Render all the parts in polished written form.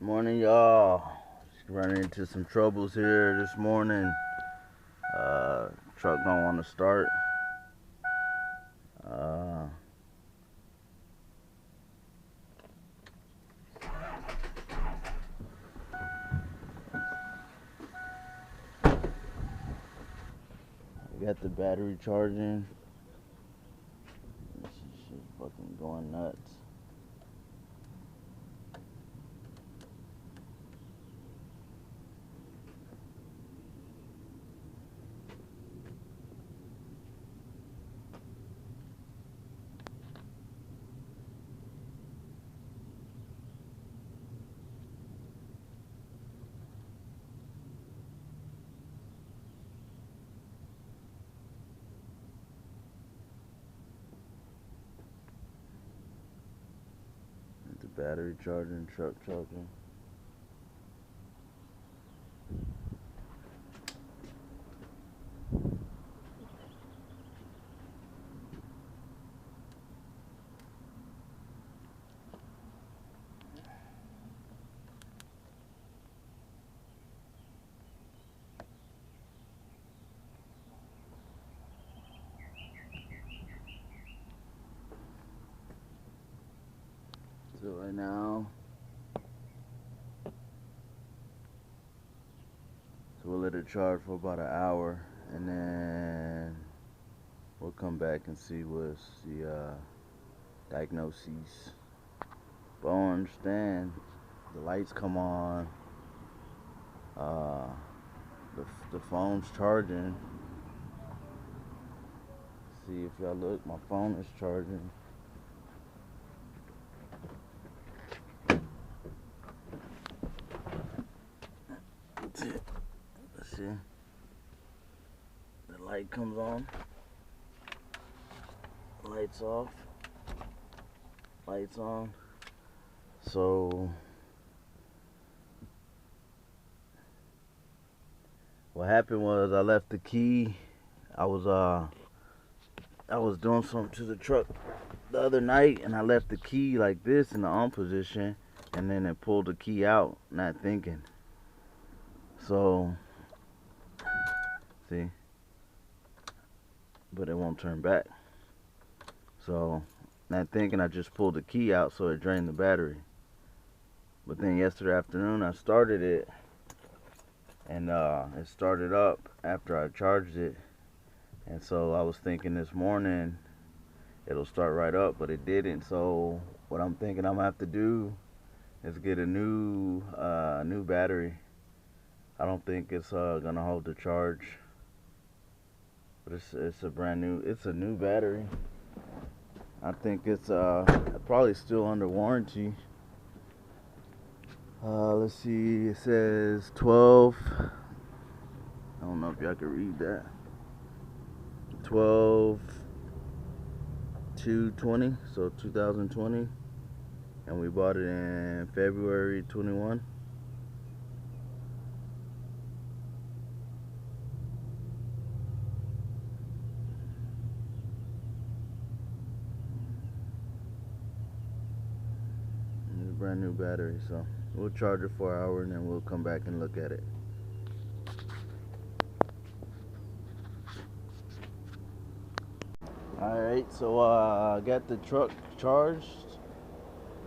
Morning, y'all. Just running into some troubles here this morning. Truck don't want to start. Uh, we got the battery charging. This shit fucking going nuts. The battery charging, truck charging. So right now, we'll let it charge for about an hour, and then we'll come back and see what's the diagnoses. But I don't understand. The lights come on. The phone's charging. See if y'all look, my phone is charging. That's it. Let's see. The light comes on. Lights off. Lights on. So what happened was I left the key. I was doing something to the truck the other night, and I left the key like this in the on position, and then it pulled the key out, not thinking. So see, but it won't turn back. So not thinking, I just pulled the key out, so it drained the battery. But then yesterday afternoon I started it, and it started up after I charged it. And so I was thinking this morning it'll start right up, but it didn't. So what I'm thinking I'm gonna have to do is get a new battery. I don't think it's gonna hold the charge, but it's a new battery. I think it's probably still under warranty. Let's see, it says 12. I don't know if y'all can read that. 12/2/20, so 2020, and we bought it in February 21. It's a brand new battery, so we'll charge it for an hour and then we'll come back and look at it. Alright, so I got the truck charged.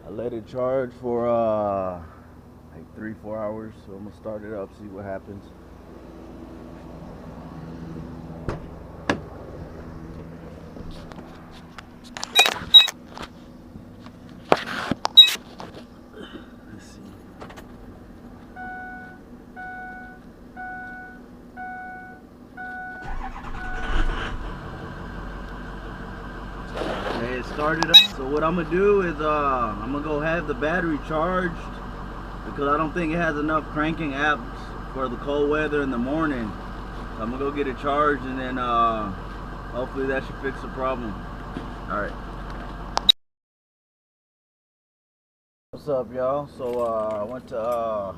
I let it charge for like 3-4 hours, so I'm gonna start it up, see what happens. Let's see. Okay, it started up. So what I'm gonna do is I'm gonna go have the battery charged, because I don't think it has enough cranking apps for the cold weather in the morning. So I'm gonna go get it charged, and then hopefully that should fix the problem. All right. What's up, y'all? So I went to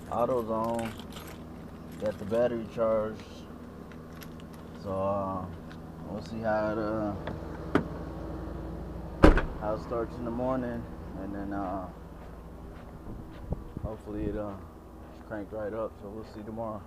AutoZone, got the battery charged. So we'll see how it starts in the morning, and then Hopefully it cranked right up, so we'll see tomorrow.